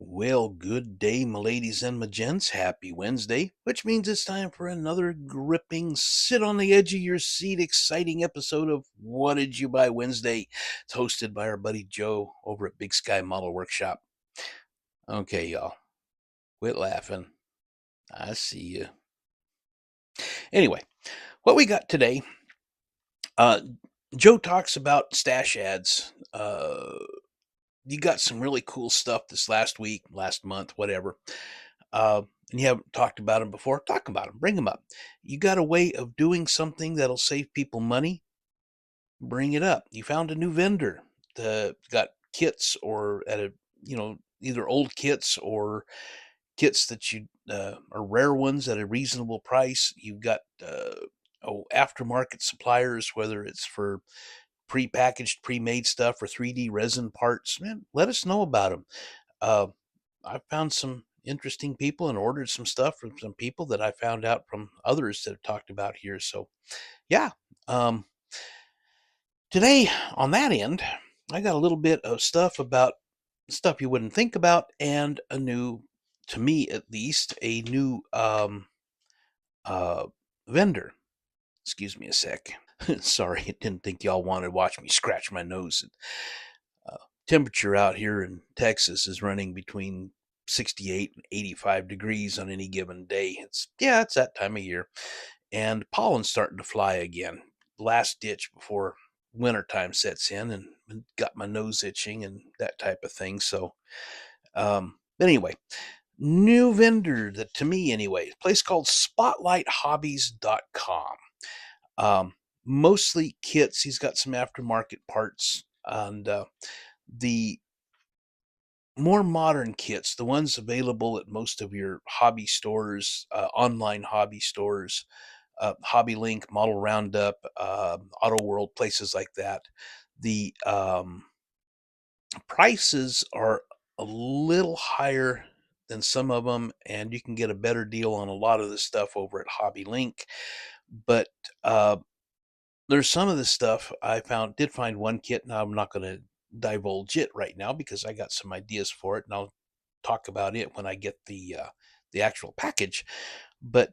Well, good day, my ladies and my gents. Happy Wednesday, which means it's time for another gripping, sit on the edge of your seat, exciting episode of What Did You Buy Wednesday? It's hosted by our buddy Joe over at Big Sky Model Workshop. Okay, y'all, quit laughing. I see you. Anyway, what we got today, uh, Joe talks about stash ads. You got some really cool stuff this last week, last month, whatever. And you haven't talked about them before, talk about them, bring them up. You got a way of doing something that'll save people money, bring it up. You found a new vendor that got kits or at a, either old kits or kits that you are rare ones at a reasonable price. You've got aftermarket suppliers, whether it's for pre-packaged, pre-made stuff or 3D resin parts. Man, let us know about them. Uh, I found some interesting people and ordered some stuff from some people that I found out from others that have talked about here. So yeah, um, today on that end, I got a little bit of stuff about stuff you wouldn't think about, and a new, to me at least, a new uh, vendor. Excuse me a sec. Sorry, I didn't think y'all wanted to watch me scratch my nose. Uh, Temperature out here in Texas is running between 68 and 85 degrees on any given day. It's that time of year. And pollen's starting to fly again. Last ditch before wintertime sets in, and got my nose itching and that type of thing. So, but anyway, new vendor that to me anyway, a place called spotlighthobbies.com. Mostly kits. He's got some aftermarket parts, and the more modern kits, the ones available at most of your hobby stores, online hobby stores, Hobby Link, Model Roundup, Auto World, places like that. The prices are a little higher than some of them, and you can get a better deal on a lot of the stuff over at Hobby Link. But uh, there's some of the stuff I did find one kit. Now I'm not going to divulge it right now because I got some ideas for it, and I'll talk about it when I get the actual package. But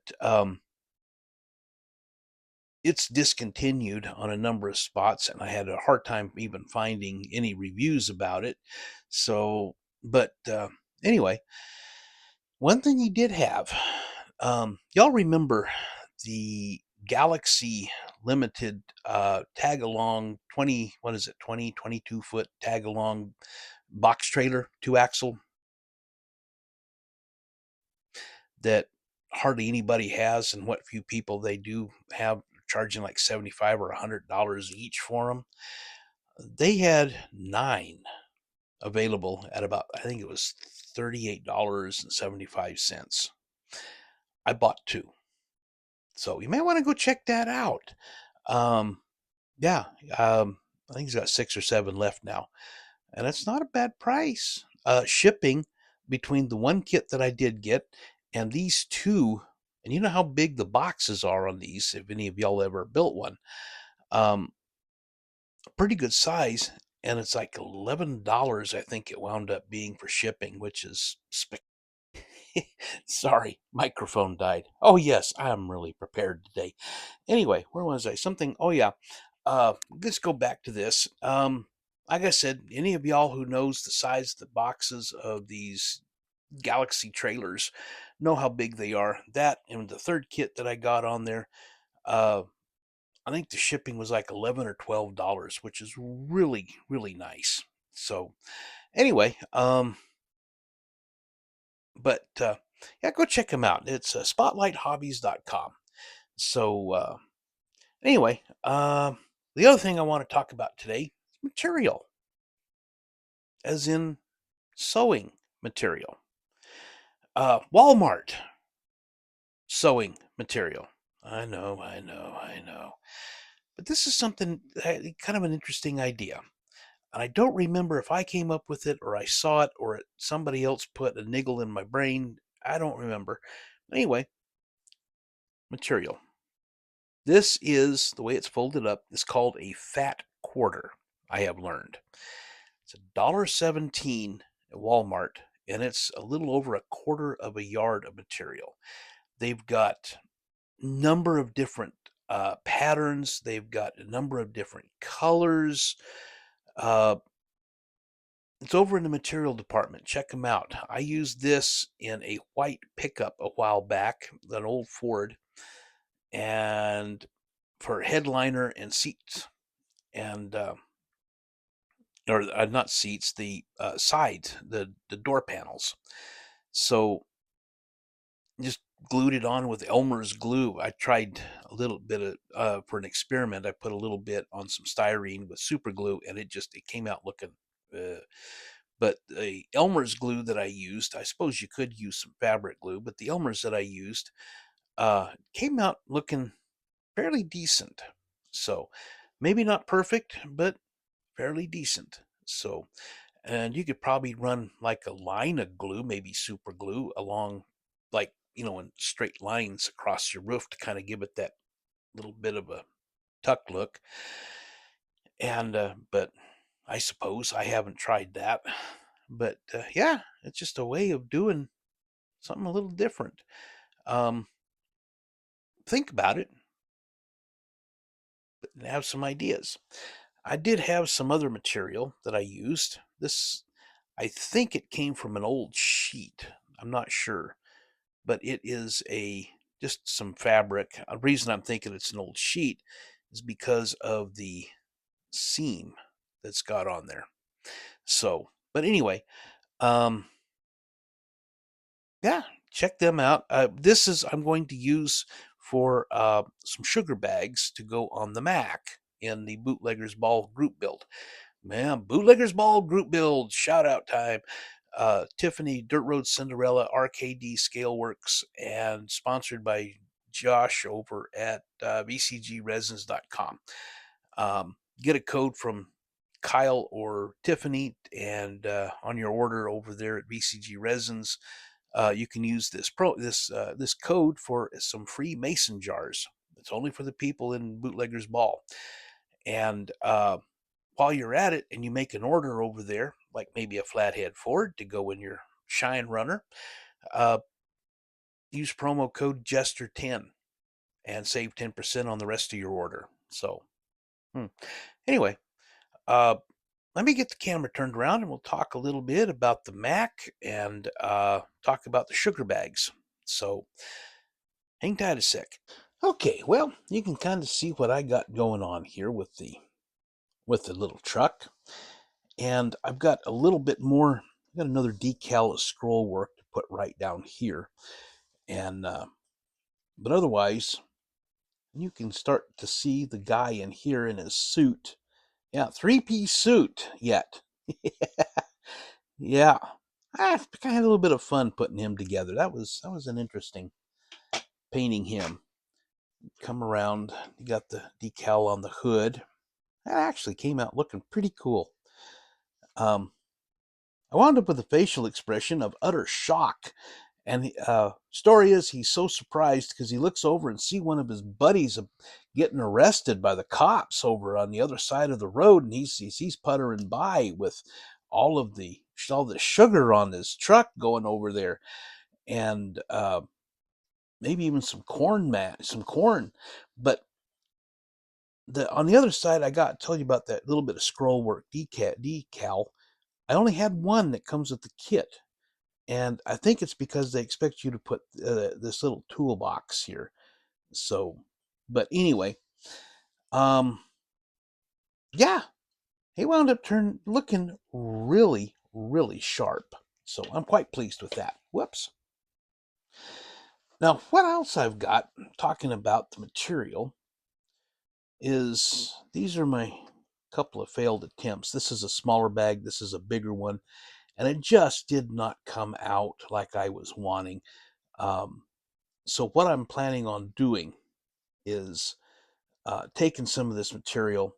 it's discontinued on a number of spots, and I had a hard time even finding any reviews about it. So, but anyway, one thing he did have, y'all remember the Galaxie Limited tag along 20, what is it, 22 foot tag along box trailer, 2 axle, that hardly anybody has, and what few people they do have charging like 75 or $100 each for them. They had 9 available at about, I think it was $38.75. I bought 2. So you may want to go check that out. Um, yeah, I think he's got 6 or 7 left now, and that's not a bad price. Shipping between the one kit that I did get and these 2, and you know how big the boxes are on these, if any of y'all ever built one. Um, Pretty good size, and it's like $11, I think it wound up being for shipping, which is sorry, microphone died. Oh yes, I am really prepared today. Anyway, where was I? Something. Oh yeah. Let's go back to this. Like I said, any of y'all who knows the size of the boxes of these Galaxie trailers know how big they are. That and the third kit that I got on there, uh, I think the shipping was like $11 or $12, which is really, really nice. So anyway, but yeah, go check them out. It's spotlighthobbies.com. So anyway, The other thing I want to talk about today is material, as in sewing material. Walmart sewing material. I know. But this is something, kind of an interesting idea. And I don't remember if I came up with it or I saw it or somebody else put a niggle in my brain. I don't remember. Anyway, material. This is the way it's folded up. It's called a fat quarter, I have learned. It's $1.17 at Walmart, and it's a little over a quarter of a yard of material. They've got a number of different patterns. They've got a number of different colors. Uh, it's over in the material department. Check them out. I used this in a white pickup a while back, an old Ford, and for headliner and seats, and or not seats, the sides, the door panels. So just glued it on with Elmer's glue. I tried a little bit of for an experiment. I put a little bit on some styrene with super glue, and it came out looking. But the Elmer's glue that I used, I suppose you could use some fabric glue, but the Elmer's that I used came out looking fairly decent. So maybe not perfect, but fairly decent. So, and you could probably run like a line of glue, maybe super glue along, like, in straight lines across your roof to kind of give it that little bit of a tuck look. And, but I suppose I haven't tried that. But yeah, it's just a way of doing something a little different. Um, think about it and have some ideas. I did have some other material that I used. This, I think it came from an old sheet. I'm not sure, but it is just some fabric. A reason I'm thinking it's an old sheet is because of the seam that's got on there. So, but anyway, um, yeah, check them out. This is I'm going to use for some sugar bags to go on the Mack in the Bootleggers Ball group build. Man, Bootleggers Ball group build, shout out time. Tiffany, Dirt Road Cinderella, RKD Scaleworks, and sponsored by Josh over at bcgresins.com. Get a code from Kyle or Tiffany, and on your order over there at BCG Resins, you can use this code for some free mason jars. It's only for the people in Bootleggers Ball, and while you're at it and you make an order over there, like maybe a flathead Ford to go in your Shine Runner, uh, use promo code Jester10 and save 10% on the rest of your order. So, anyway, uh, let me get the camera turned around and we'll talk a little bit about the Mack and talk about the sugar bags. So, hang tight a sec. Okay, well, you can kind of see what I got going on here with the little truck. And I've got a little bit more, I've got another decal of scroll work to put right down here. And, but otherwise, you can start to see the guy in here in his suit. Yeah, three-piece suit yet. Yeah. I had a little bit of fun putting him together. That was an interesting painting him. Come around, you got the decal on the hood. That actually came out looking pretty cool. I wound up with a facial expression of utter shock. And story is he's so surprised because he looks over and see one of his buddies getting arrested by the cops over on the other side of the road, and he's puttering by with all the sugar on his truck going over there, and maybe even some corn. But on the other side, told you about that little bit of scroll work decal. I only had one that comes with the kit. And I think it's because they expect you to put this little toolbox here. So, but anyway, um, yeah, he wound up looking really, really sharp. So I'm quite pleased with that. Whoops. Now, what else I've got talking about the material is these are my couple of failed attempts. This is a smaller bag, this is a bigger one, and it just did not come out like I was wanting. Um, so what I'm planning on doing is taking some of this material,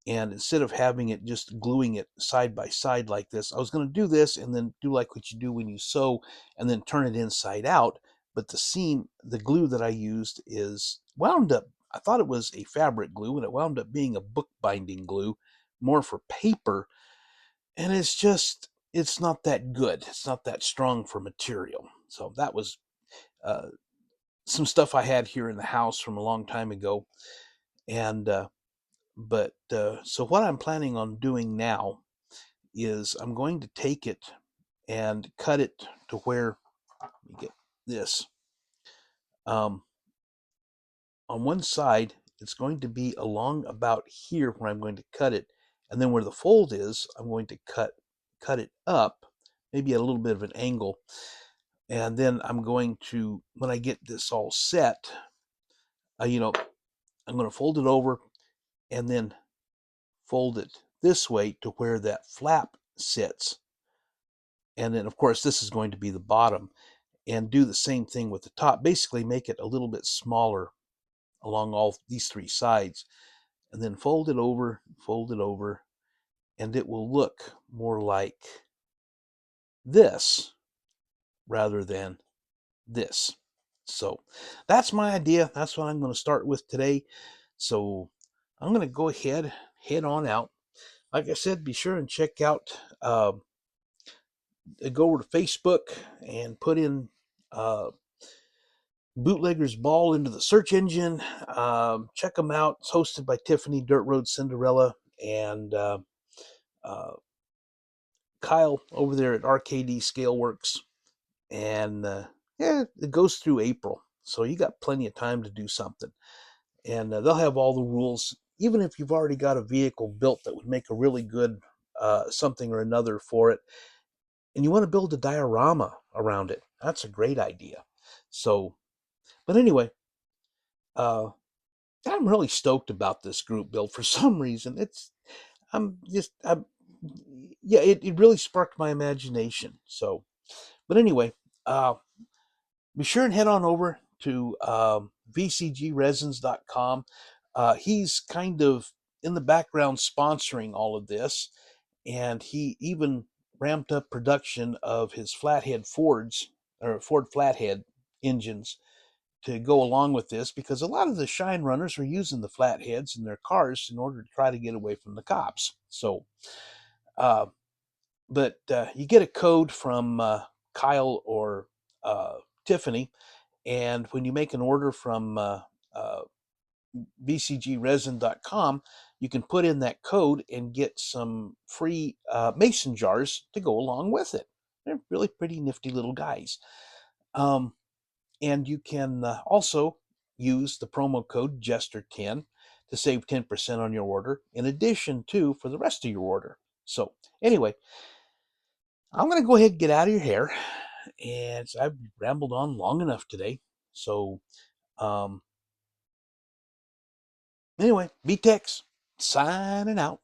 and instead of having it just gluing it side by side like this, I was going to do this and then do like what you do when you sew and then turn it inside out. But the glue that I used is wound up, I thought it was a fabric glue, and it wound up being a bookbinding glue, more for paper. And it's not that good. It's not that strong for material. So that was uh, some stuff I had here in the house from a long time ago. And, so what I'm planning on doing now is I'm going to take it and cut it to where, let me get this, um, on one side, it's going to be along about here where I'm going to cut it. And then where the fold is, I'm going to cut it up, maybe at a little bit of an angle. And then I'm going to, when I get this all set, you know, I'm going to fold it over and then fold it this way to where that flap sits. And then, of course, this is going to be the bottom, and do the same thing with the top. Basically, make it a little bit smaller along all these three sides, and then fold it over, and it will look more like this rather than this. So that's my idea. That's what I'm going to start with today. So I'm going to go ahead, head on out. Like I said, be sure and check out, go over to Facebook and put in Bootlegger's Ball into the search engine. Check them out. It's hosted by Tiffany Dirt Road Cinderella and uh, Kyle over there at RKD Scaleworks. And yeah, it goes through April. So you got plenty of time to do something. And they'll have all the rules. Even if you've already got a vehicle built that would make a really good something or another for it, and you want to build a diorama around it, that's a great idea. So, but anyway, uh, I'm really stoked about this group build for some reason. I'm yeah, it really sparked my imagination. So, but anyway, uh, be sure and head on over to vcgresins.com. He's kind of in the background sponsoring all of this, and he even ramped up production of his flathead Fords, or Ford flathead engines, to go along with this, because a lot of the shine runners are using the flatheads in their cars in order to try to get away from the cops. So, uh, you get a code from Kyle or Tiffany, and when you make an order from uh, bcgresin.com, you can put in that code and get some free mason jars to go along with it. They're really pretty nifty little guys. And you can also use the promo code Jester10 to save 10% on your order, in addition to for the rest of your order. So anyway, I'm going to go ahead and get out of your hair, and I've rambled on long enough today. So um, anyway, BTEX signing out.